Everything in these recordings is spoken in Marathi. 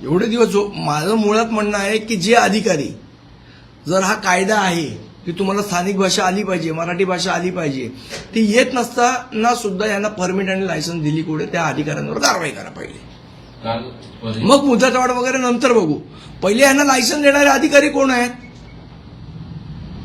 एवढे दिवस माझं मुळात म्हणणं आहे की जे अधिकारी, जर हा कायदा आहे की तुम्हाला स्थानिक भाषा आली पाहिजे, मराठी भाषा आली पाहिजे, ती येत नसताना सुद्धा यांना परमिट आणि लायसन्स दिली कुठे, त्या अधिकाऱ्यांवर कारवाई करा पाहिजे. मग मुदतवाढ वगैरे नंतर बघू. पहिले यांना लायसन्स देणारे अधिकारी कोण आहेत,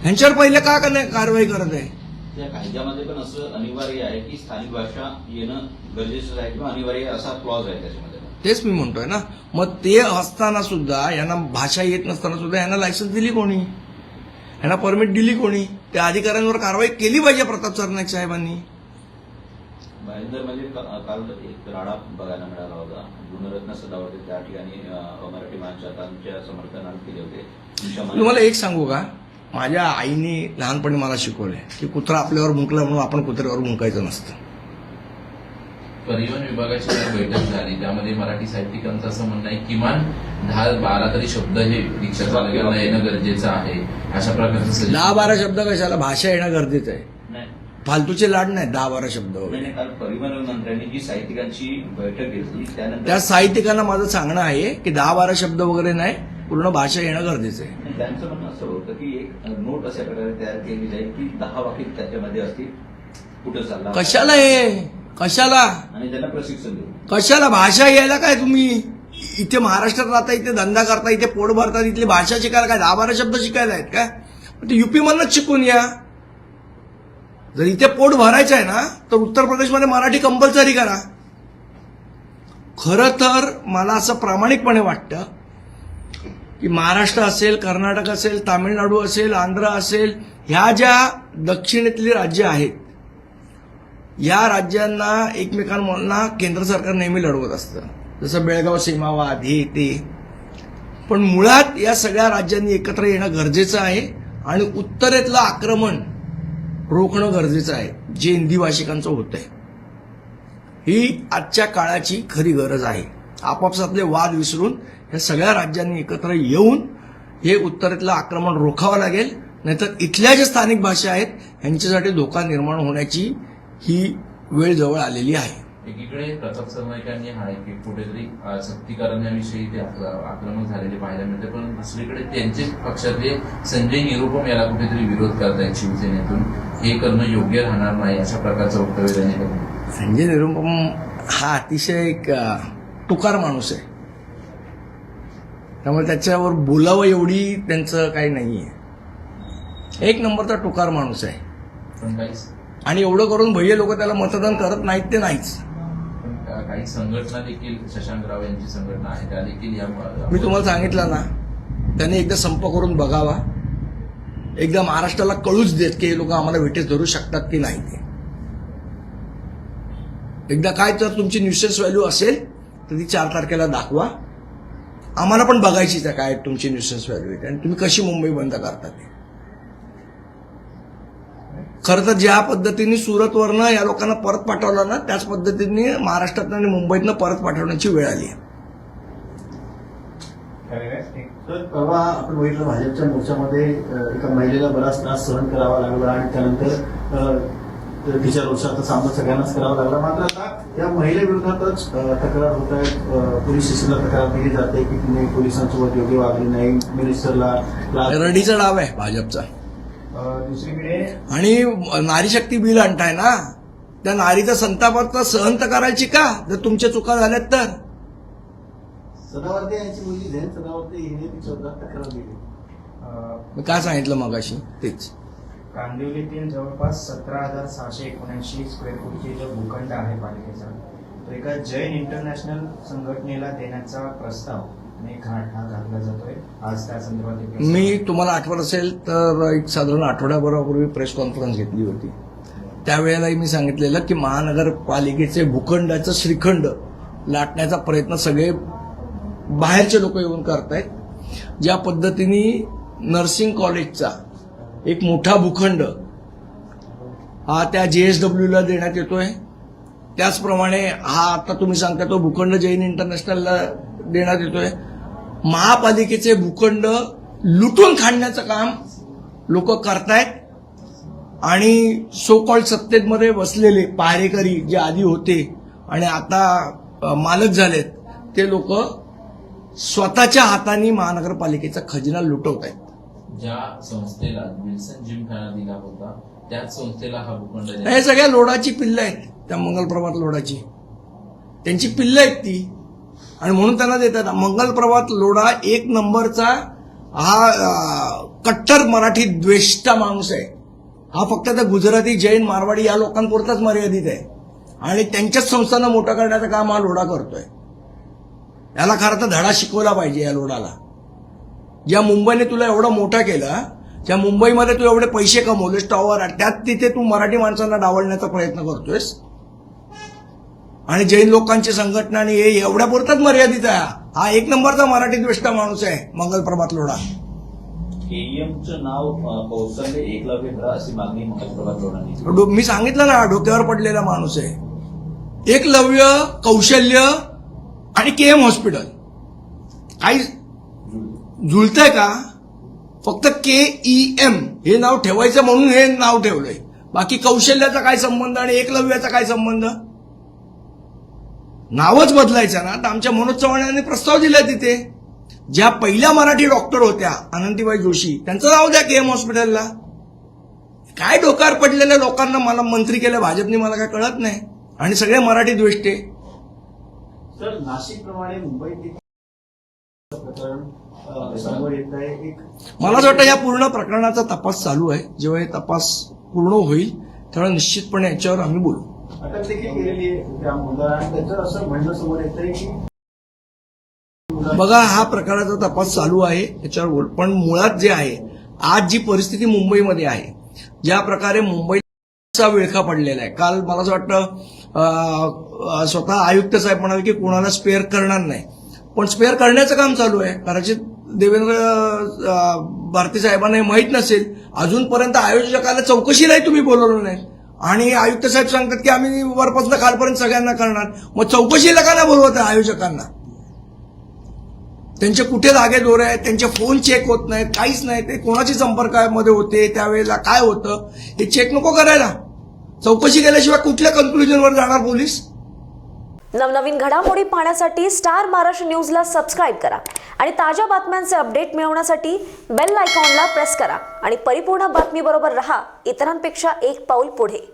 ह्यांच्यावर पहिले का नाही कारवाई करत आहे? त्या कायद्यामध्ये पण असं अनिवार्य आहे की स्थानिक भाषा येणं गरजेचं आहे किंवा अनिवार्य असा क्लॉज आहे त्याच्यामध्ये. तेच मी म्हणतोय ना. मग ते असताना सुद्धा यांना भाषा येत नसताना सुद्धा यांना लायसन्स दिली कोणी, यांना परमिट दिली कोणी? त्या अधिकाऱ्यांवर कारवाई केली पाहिजे प्रताप सरनाईक साहेबांनी. भाईंदरमध्ये काल एक राडा बघायला मिळाला होता. गुणरत्न सदावर्ते त्या ठिकाणी मराठी माणसांच्या समर्थनात केले होते. तुम्हाला एक सांगू का, माझ्या आईने लहानपणी मला शिकवलंय की कुत्रा आपल्यावर मुंकला म्हणून आपण कुत्र्यावर मुंकायचं नसतं. परिवहन विभागाची बैठक झाली, त्यामध्ये मराठी साहित्यिकांचं असं म्हणणं आहे किमान 10-12 तरी शब्द हे रिक्षा चालकांना येणं गरजेचं आहे, अशा प्रकारचं. 10-12 शब्द कशाला, भाषा येणं गरजेचं आहे. फालतूचे लाड नाही 10-12 शब्द वगैरे. काल परिवहन मंत्र्यांनी जी साहित्यिकांची बैठक घेतली त्यानंतर त्या साहित्यिकांना माझं सांगणं आहे की 10-12 शब्द वगैरे नाही, पूर्ण भाषा येणं गरजेचं आहे. त्यांचं म्हणणं असं होतं की एक नोट अशा प्रकारे तयार केली जाईल की 10 वाक्य त्याच्यामध्ये असतील, कुठं चालला, कशाला हे, कशाला, आणि त्यांना प्रशिक्षण देऊ. कशाला भाषा यायला काय? तुम्ही इथे महाराष्ट्रात राहता, इथे धंदा करता, इथे पोट भरतात, इथली भाषा शिकायला काय 10-12 शब्द शिकायला आहेत काय? ते युपी मधनच शिकून या. जर इथे पोट भरायचं आहे ना तर उत्तर प्रदेशमध्ये मराठी कंपल्सरी करा. खरं तर मला असं प्रामाणिकपणे वाटतं की महाराष्ट्र असेल, कर्नाटक असेल, तामिळनाडू असेल, आंध्र असेल, ह्या ज्या दक्षिणेतली राज्य आहेत, या राज्यांना एकमेकांना केंद्र सरकार नेहमी लढवत असतं, जसं बेळगाव सीमावाद हे ते. पण मुळात या सगळ्या राज्यांनी एकत्र येणं गरजेचं आहे आणि उत्तरेतलं आक्रमण रोखणं गरजेचं आहे, जे हिंदी भाषिकांचं होत आहे. ही आजच्या काळाची खरी गरज आहे. आपापसातले वाद विसरून या सगळ्या राज्यांनी एकत्र येऊन हे उत्तरेतलं आक्रमण रोखावं लागेल, नाहीतर इथल्या ज्या स्थानिक भाषा आहेत यांच्यासाठी धोका निर्माण होण्याची ही वेळ जवळ आलेली आहे. एकीकडे प्रताप सरनाईकांनी हा की कुठेतरी सक्ती करण्याविषयी ते आक्रमक झालेले पाहायला मिळते, पण दुसरीकडे त्यांचे पक्षातले संजय निरुपम याला कुठेतरी विरोध करतायत शिवसेनेतून. हे करणं योग्य राहणार नाही अशा प्रकारचं वक्तव्य त्यांनी केलं. संजय निरुपम हा अतिशय एक तुकार माणूस आहे, त्यामुळे त्याच्यावर बोलावं एवढी त्यांचं काही नाहीये. एक नंबरचा तुकार माणूस आहे. पण काहीच आणि एवढं करून भैया लोक त्याला मतदान करत नाहीत ते नाहीच. काही संघटना देखील, शशांकराव यांची संघटना आहे, त्या देखील या. मी तुम्हाला सांगितलं ना, त्यांनी एकदा संप करून बघावा, एकदा महाराष्ट्राला कळूच देत की हे लोक आम्हाला विटेस धरू शकतात की नाही ते. एकदा काय तर तुमची न्यूसेन्स व्हॅल्यू असेल तर ती 4 तारखेला दाखवा. आम्हाला पण बघायचीच आहे काय तुमची न्यूसेन्स व्हॅल्यू आहे आणि तुम्ही कशी मुंबई बंद करता ते. खरं तर ज्या पद्धतीने सुरतवरनं या लोकांना परत पाठवलं ना, त्याच पद्धतीने महाराष्ट्रातनं आणि मुंबईतनं परत पाठवण्याची वेळ आली आहे. तर परवा आपण बघितलं भाजपच्या मोर्चामध्ये एका महिलेला बराच त्रास सहन करावा लागला आणि त्यानंतर तिच्या रोषाचा सामना सगळ्यांनाच करावा लागला. मात्र आता या महिलेविरोधातच तक्रार होत आहे, पोलीस स्टेशनला तक्रार दिली जाते की तिने पोलिसांसोबत योग्य वागली नाही, मिनिस्टरला रडीचा डाव आहे भाजपचा. दुसरीकडे आणि नारी शक्ती बिल आणताय ना, त्या नारीचा संतापाचा सहन तर करायची का जर तुमच्या चुका झाल्यात तर? सदावर्ते यांची मुलगी झैन सदावर्ते हिने तिच्यावर तक्रार दिली. मी काय सांगितलं मगाशी तेच. कांदिवलीतील जवळपास 17,679 स्क्वेअर फूटचे जो भूखंड आहे पालिकेचा, तो एका जैन इंटरनॅशनल संघटनेला देण्याचा प्रस्ताव घाट हा घातला जातोय. आज त्या संदर्भात मी तुम्हाला आठवत असेल तर एक साधारण आठवड्याभरापूर्वी प्रेस कॉन्फरन्स घेतली होती. त्यावेळेलाही मी सांगितलेलं की महानगरपालिकेचे भूखंडाचं श्रीखंड लाटण्याचा प्रयत्न सगळे बाहेरचे लोक येऊन करतायत. ज्या पद्धतीने नर्सिंग कॉलेजचा एक मोठा भूखंड हा त्या JSWला देण्यात येतोय, त्याचप्रमाणे हा आता तुम्ही सांगता तो भूखंड जैन इंटरनॅशनलला देण्यात येतोय. महापालिकेचे भूखंड लुटून खाण्याचं काम लोक करतायत आणि सो कॉल्ड सत्तेमध्ये बसलेले पहारेकरी जे आधी होते आणि आता मालक झालेत ते लोक स्वतःच्या हाताने महानगरपालिकेचा खजिना लुटवत आहेत. ज्या संस्थेला विल्सन जिमखाना दिला होता त्याच संस्थेला हा भूखंड हे सगळ्या लोडाची पिल्लं आहेत, त्या मंगलप्रभात लोडाची त्यांची पिल्लं आहेत ती, आणि म्हणून त्यांना देतात. मंगलप्रभात लोढा एक नंबरचा हा कट्टर मराठी द्वेष्टा माणूस आहे. हा फक्त त्या गुजराती, जैन, मारवाडी या लोकांपुरताच मर्यादित आहे, आणि त्यांच्याच संस्थांना मोठं करण्याचं काम हा लोढा करतोय. याला खरं तर धडा शिकवला पाहिजे या लोढाला. ज्या मुंबईने तुला एवढा मोठा केला, ज्या मुंबईमध्ये तू एवढे पैसे कमवलेस टॉवर, त्यात तिथे तू मराठी माणसांना डावलण्याचा प्रयत्न करतोयस, आणि जैन लोकांची संघटना आणि हे एवढ्या पुरताच मर्यादित आहे. हा एक नंबरचा मराठी द्वेष्टा माणूस आहे मंगलप्रभात लोढा. केईएमचं नाव कौशल्य एकलव्य करा अशी मागणी मंगलप्रभात लोढांनी. मी सांगितलं ना, डोक्यावर पडलेला माणूस आहे. एकलव्य, कौशल्य आणि केएम हॉस्पिटल काही जुळतंय का? फक्त KEM हे नाव ठेवायचं म्हणून हे नाव ठेवलंय. बाकी कौशल्याचा काय संबंध आणि एकलव्याचा काय संबंध? नावच बदलायचं ना. तर आमच्या मनोज चव्हाण यांनी प्रस्ताव दिला तिथे. ज्या पहिल्या मराठी डॉक्टर होत्या अनंतीबाई जोशी, त्यांचं नाव द्या KEM हॉस्पिटलला. काय डोक्यावर पडलेल्या लोकांना मला मंत्री केलं भाजपने, मला काय कळत नाही. आणि सगळे मराठी द्वेष्टे. सर, नाशिक प्रमाणे मुंबईत प्रकरण समोर येत आहे. एक मला असं वाटतं या पूर्ण प्रकरणाचा तपास चालू आहे. जेव्हा हे तपास पूर्ण होईल तेव्हा निश्चितपणे याच्यावर आम्ही बोलू. अटक देखील केलेली आहे त्या मुलाला, आणि त्याचं असं म्हणणं समोर येत आहे की बघा, हा प्रकाराचा तपास चालू आहे, याच्यावर बोल. पण मुळात जे आहे, आज जी परिस्थिती मुंबईमध्ये आहे, ज्या प्रकारे मुंबईचा विळखा पडलेला आहे. काल मला असं वाटतं स्वतः आयुक्त साहेब म्हणाले की कोणाला स्पेअर करणार नाही, पण स्पेअर करण्याचं काम चालू आहे. कदाचित देवेंद्र भारती साहेबांना हे माहीत नसेल. अजूनपर्यंत आयोजकाला चौकशीलाही तुम्ही बोलवलं नाही, आणि आयुक्त साहेब सांगतात की आम्ही वरपासून खालपर्यंत सगळ्यांना करणार. मग चौकशीला का नाही बोलवत आहे आयोजकांना? त्यांचे कुठे धागे दोरे आहेत, त्यांचे फोन चेक होत नाहीत, काहीच नाही. ते कोणाच्या संपर्कामध्ये होते, त्यावेळेला काय होतं हे चेक नको करायला? चौकशी केल्याशिवाय कुठल्या कन्क्लुजनवर जाणार पोलीस? नवनवीन घडामोडी पाहण्यासाठी स्टार महाराष्ट्र न्यूजला सबस्क्राईब करा आणि ताज्या बातम्यांचे अपडेट मिळवण्यासाठी बेल आयकॉनला प्रेस करा आणि परिपूर्ण बातमीबरोबर रहा, इतरांपेक्षा एक पाऊल पुढे.